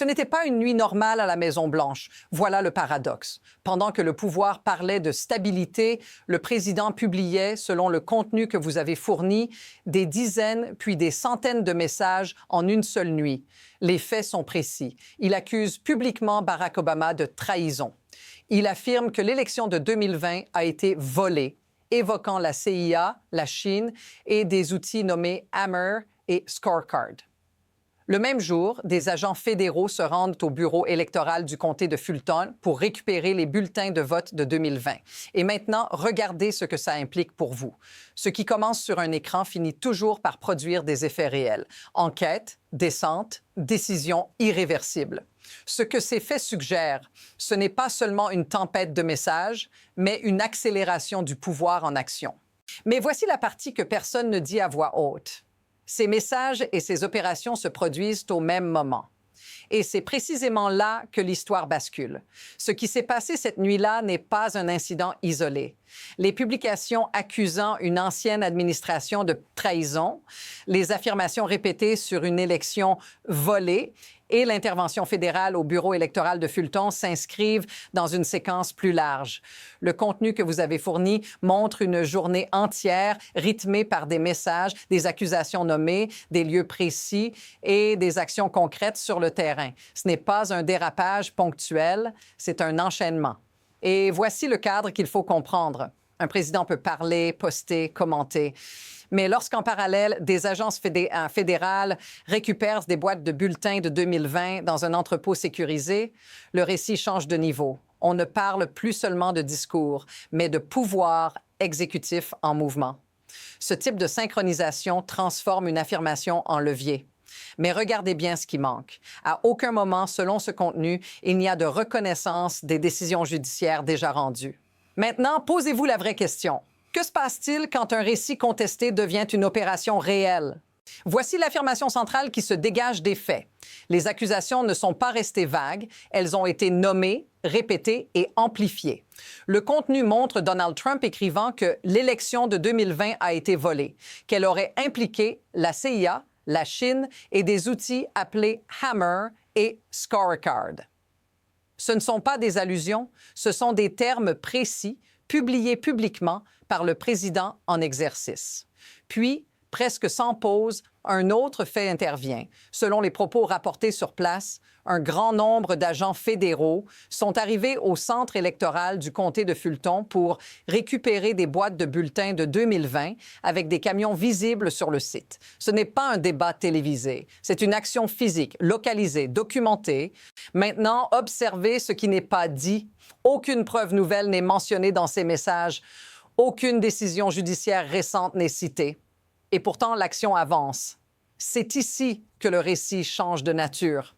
Ce n'était pas une nuit normale à la Maison-Blanche. Voilà le paradoxe. Pendant que le pouvoir parlait de stabilité, le président publiait, selon le contenu que vous avez fourni, des dizaines puis des centaines de messages en une seule nuit. Les faits sont précis. Il accuse publiquement Barack Obama de trahison. Il affirme que l'élection de 2020 a été volée, évoquant la CIA, la Chine et des outils nommés Hammer et Scorecard. Le même jour, des agents fédéraux se rendent au bureau électoral du comté de Fulton pour récupérer les bulletins de vote de 2020. Et maintenant, regardez ce que ça implique pour vous. Ce qui commence sur un écran finit toujours par produire des effets réels. Enquête, descente, décision irréversible. Ce que ces faits suggèrent, ce n'est pas seulement une tempête de messages, mais une accélération du pouvoir en action. Mais voici la partie que personne ne dit à voix haute. Ces messages et ces opérations se produisent au même moment. Et c'est précisément là que l'histoire bascule. Ce qui s'est passé cette nuit-là n'est pas un incident isolé. Les publications accusant une ancienne administration de trahison, les affirmations répétées sur une élection volée et l'intervention fédérale au bureau électoral de Fulton s'inscrivent dans une séquence plus large. Le contenu que vous avez fourni montre une journée entière rythmée par des messages, des accusations nommées, des lieux précis et des actions concrètes sur le terrain. Ce n'est pas un dérapage ponctuel, c'est un enchaînement. Et voici le cadre qu'il faut comprendre. Un président peut parler, poster, commenter. Mais lorsqu'en parallèle, des agences fédérales récupèrent des boîtes de bulletins de 2020 dans un entrepôt sécurisé, le récit change de niveau. On ne parle plus seulement de discours, mais de pouvoir exécutif en mouvement. Ce type de synchronisation transforme une affirmation en levier. Mais regardez bien ce qui manque. À aucun moment, selon ce contenu, il n'y a de reconnaissance des décisions judiciaires déjà rendues. Maintenant, posez-vous la vraie question. Que se passe-t-il quand un récit contesté devient une opération réelle? Voici l'affirmation centrale qui se dégage des faits. Les accusations ne sont pas restées vagues, elles ont été nommées, répétées et amplifiées. Le contenu montre Donald Trump écrivant que l'élection de 2020 a été volée, qu'elle aurait impliqué la CIA, la Chine et des outils appelés Hammer et Scorecard. Ce ne sont pas des allusions, ce sont des termes précis publiés publiquement par le président en exercice. Puis, presque sans pause, un autre fait intervient. Selon les propos rapportés sur place, un grand nombre d'agents fédéraux sont arrivés au centre électoral du comté de Fulton pour récupérer des boîtes de bulletins de 2020 avec des camions visibles sur le site. Ce n'est pas un débat télévisé, c'est une action physique, localisée, documentée. Maintenant, observez ce qui n'est pas dit. Aucune preuve nouvelle n'est mentionnée dans ces messages. Aucune décision judiciaire récente n'est citée. Et pourtant, l'action avance. C'est ici que le récit change de nature.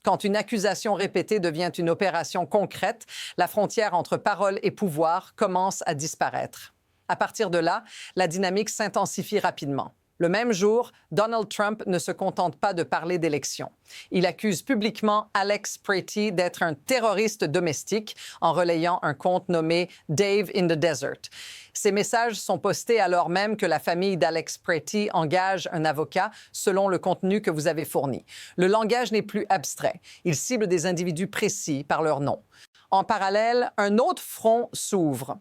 Quand une accusation répétée devient une opération concrète, la frontière entre parole et pouvoir commence à disparaître. À partir de là, la dynamique s'intensifie rapidement. Le même jour, Donald Trump ne se contente pas de parler d'élection. Il accuse publiquement Alex Pretty d'être un terroriste domestique en relayant un compte nommé Dave in the Desert. Ces messages sont postés alors même que la famille d'Alex Pretty engage un avocat selon le contenu que vous avez fourni. Le langage n'est plus abstrait. Il cible des individus précis par leur nom. En parallèle, un autre front s'ouvre.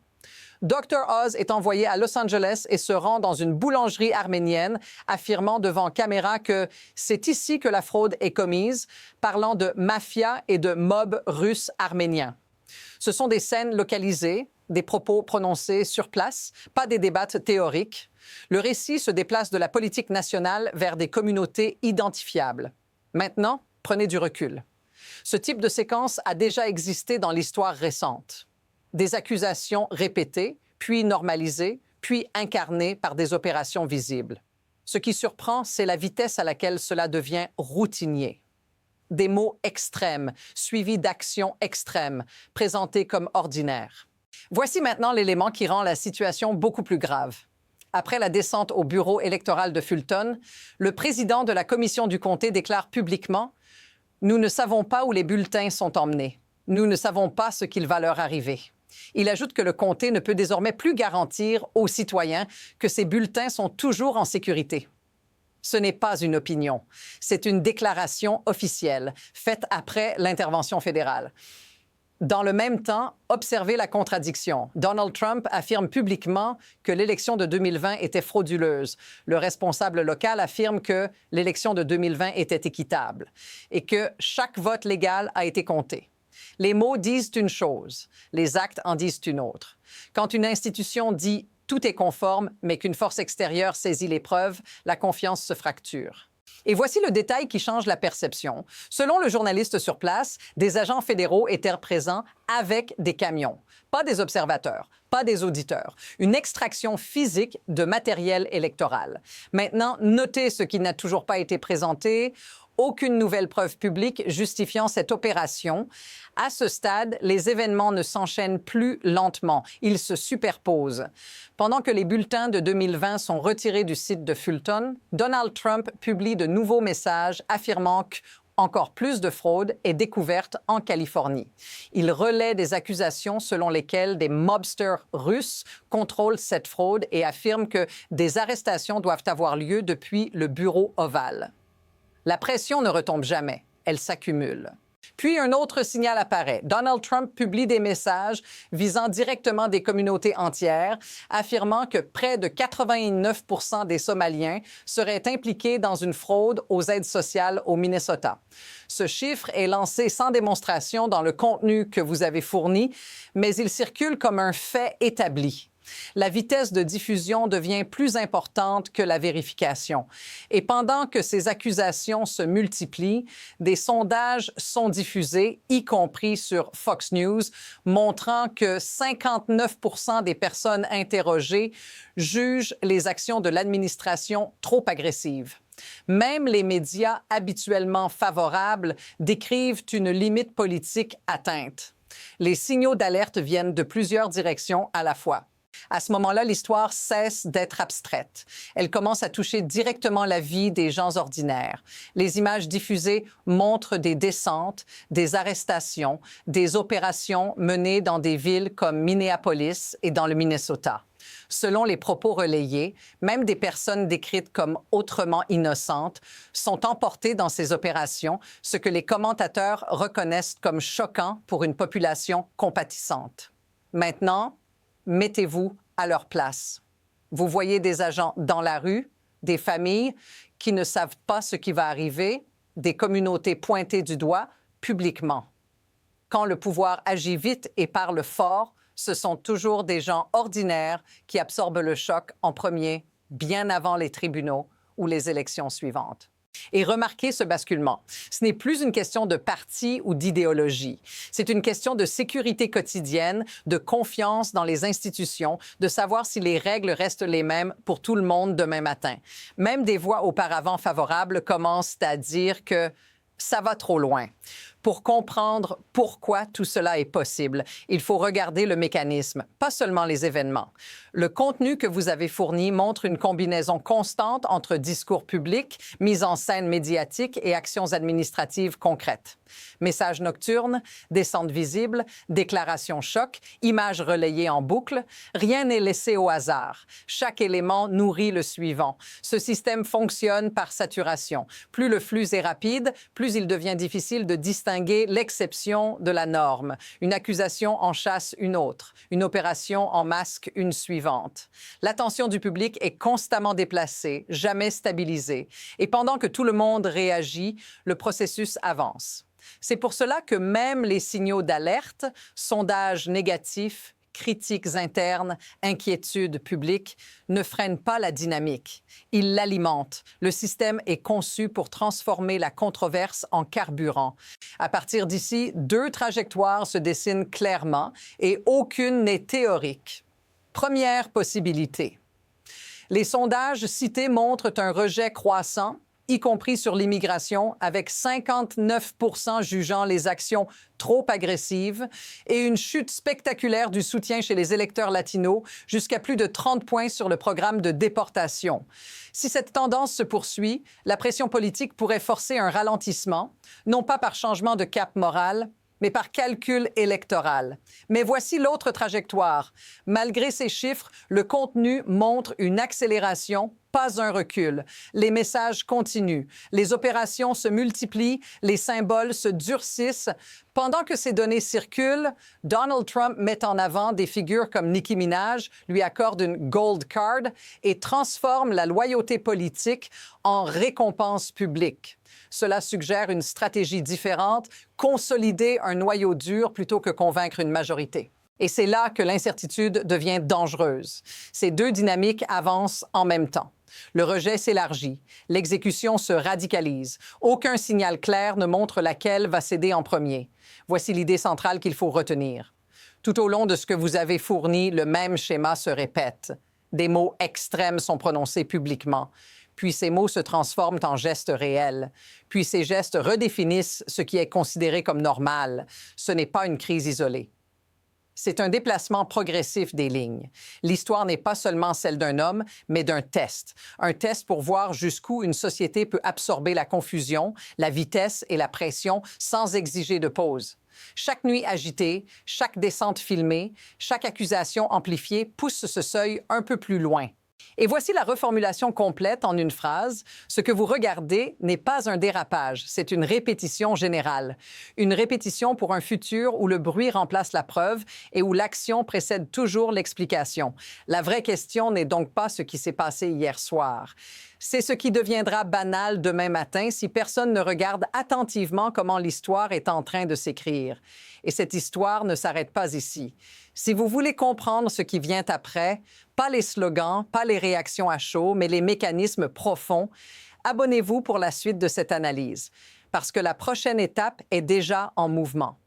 Dr. Oz est envoyé à Los Angeles et se rend dans une boulangerie arménienne, affirmant devant caméra que c'est ici que la fraude est commise, parlant de mafia et de mob russe arménien. Ce sont des scènes localisées, des propos prononcés sur place, pas des débats théoriques. Le récit se déplace de la politique nationale vers des communautés identifiables. Maintenant, prenez du recul. Ce type de séquence a déjà existé dans l'histoire récente. Des accusations répétées, puis normalisées, puis incarnées par des opérations visibles. Ce qui surprend, c'est la vitesse à laquelle cela devient routinier. Des mots extrêmes, suivis d'actions extrêmes, présentés comme ordinaires. Voici maintenant l'élément qui rend la situation beaucoup plus grave. Après la descente au bureau électoral de Fulton, le président de la commission du comté déclare publiquement « Nous ne savons pas où les bulletins sont emmenés. Nous ne savons pas ce qu'il va leur arriver. » Il ajoute que le comté ne peut désormais plus garantir aux citoyens que ces bulletins sont toujours en sécurité. Ce n'est pas une opinion. C'est une déclaration officielle, faite après l'intervention fédérale. Dans le même temps, observez la contradiction. Donald Trump affirme publiquement que l'élection de 2020 était frauduleuse. Le responsable local affirme que l'élection de 2020 était équitable et que chaque vote légal a été compté. Les mots disent une chose, les actes en disent une autre. Quand une institution dit « tout est conforme », mais qu'une force extérieure saisit les preuves, la confiance se fracture. Et voici le détail qui change la perception. Selon le journaliste sur place, des agents fédéraux étaient présents avec des camions. Pas des observateurs, pas des auditeurs. Une extraction physique de matériel électoral. Maintenant, notez ce qui n'a toujours pas été présenté. Aucune nouvelle preuve publique justifiant cette opération. À ce stade, les événements ne s'enchaînent plus lentement. Ils se superposent. Pendant que les bulletins de 2020 sont retirés du site de Fulton, Donald Trump publie de nouveaux messages affirmant qu'encore plus de fraude est découverte en Californie. Il relaie des accusations selon lesquelles des mobsters russes contrôlent cette fraude et affirme que des arrestations doivent avoir lieu depuis le bureau ovale. La pression ne retombe jamais, elle s'accumule. Puis un autre signal apparaît. Donald Trump publie des messages visant directement des communautés entières, affirmant que près de 89 % des Somaliens seraient impliqués dans une fraude aux aides sociales au Minnesota. Ce chiffre est lancé sans démonstration dans le contenu que vous avez fourni, mais il circule comme un fait établi. La vitesse de diffusion devient plus importante que la vérification. Et pendant que ces accusations se multiplient, des sondages sont diffusés, y compris sur Fox News, montrant que 59 % des personnes interrogées jugent les actions de l'administration trop agressives. Même les médias habituellement favorables décrivent une limite politique atteinte. Les signaux d'alerte viennent de plusieurs directions à la fois. À ce moment-là, l'histoire cesse d'être abstraite. Elle commence à toucher directement la vie des gens ordinaires. Les images diffusées montrent des descentes, des arrestations, des opérations menées dans des villes comme Minneapolis et dans le Minnesota. Selon les propos relayés, même des personnes décrites comme autrement innocentes sont emportées dans ces opérations, ce que les commentateurs reconnaissent comme choquant pour une population compatissante. Maintenant, mettez-vous à leur place. Vous voyez des agents dans la rue, des familles qui ne savent pas ce qui va arriver, des communautés pointées du doigt publiquement. Quand le pouvoir agit vite et parle fort, ce sont toujours des gens ordinaires qui absorbent le choc en premier, bien avant les tribunaux ou les élections suivantes. Et remarquez ce basculement. Ce n'est plus une question de parti ou d'idéologie. C'est une question de sécurité quotidienne, de confiance dans les institutions, de savoir si les règles restent les mêmes pour tout le monde demain matin. Même des voix auparavant favorables commencent à dire que ça va trop loin. Pour comprendre pourquoi tout cela est possible, il faut regarder le mécanisme, pas seulement les événements. Le contenu que vous avez fourni montre une combinaison constante entre discours public, mise en scène médiatique et actions administratives concrètes. Messages nocturnes, descentes visibles, déclarations choc, images relayées en boucle, rien n'est laissé au hasard. Chaque élément nourrit le suivant. Ce système fonctionne par saturation. Plus le flux est rapide, plus il devient difficile de distinguer l'exception de la norme. Une accusation en chasse une autre. Une opération en masque une suivante. L'attention du public est constamment déplacée, jamais stabilisée. Et pendant que tout le monde réagit, le processus avance. C'est pour cela que même les signaux d'alerte, sondages négatifs, critiques internes, inquiétudes publiques ne freinent pas la dynamique. Ils l'alimentent. Le système est conçu pour transformer la controverse en carburant. À partir d'ici, deux trajectoires se dessinent clairement et aucune n'est théorique. Première possibilité. Les sondages cités montrent un rejet croissant, y compris sur l'immigration, avec 59 % jugeant les actions trop agressives et une chute spectaculaire du soutien chez les électeurs latinos, jusqu'à plus de 30 points sur le programme de déportation. Si cette tendance se poursuit, la pression politique pourrait forcer un ralentissement, non pas par changement de cap moral, mais par calcul électoral. Mais voici l'autre trajectoire. Malgré ces chiffres, le contenu montre une accélération Pas un recul. Les messages continuent. Les opérations se multiplient. Les symboles se durcissent. Pendant que ces données circulent, Donald Trump met en avant des figures comme Nicki Minaj, lui accorde une gold card et transforme la loyauté politique en récompense publique. Cela suggère une stratégie différente, consolider un noyau dur plutôt que convaincre une majorité. Et c'est là que l'incertitude devient dangereuse. Ces deux dynamiques avancent en même temps. Le rejet s'élargit, l'exécution se radicalise. Aucun signal clair ne montre laquelle va céder en premier. Voici l'idée centrale qu'il faut retenir. Tout au long de ce que vous avez fourni, le même schéma se répète. Des mots extrêmes sont prononcés publiquement. Puis ces mots se transforment en gestes réels. Puis ces gestes redéfinissent ce qui est considéré comme normal. Ce n'est pas une crise isolée. C'est un déplacement progressif des lignes. L'histoire n'est pas seulement celle d'un homme, mais d'un test. Un test pour voir jusqu'où une société peut absorber la confusion, la vitesse et la pression sans exiger de pause. Chaque nuit agitée, chaque descente filmée, chaque accusation amplifiée pousse ce seuil un peu plus loin. Et voici la reformulation complète en une phrase. Ce que vous regardez n'est pas un dérapage, c'est une répétition générale. Une répétition pour un futur où le bruit remplace la preuve et où l'action précède toujours l'explication. La vraie question n'est donc pas ce qui s'est passé hier soir. C'est ce qui deviendra banal demain matin si personne ne regarde attentivement comment l'histoire est en train de s'écrire. Et cette histoire ne s'arrête pas ici. Si vous voulez comprendre ce qui vient après, pas les slogans, pas les réactions à chaud, mais les mécanismes profonds, abonnez-vous pour la suite de cette analyse, parce que la prochaine étape est déjà en mouvement.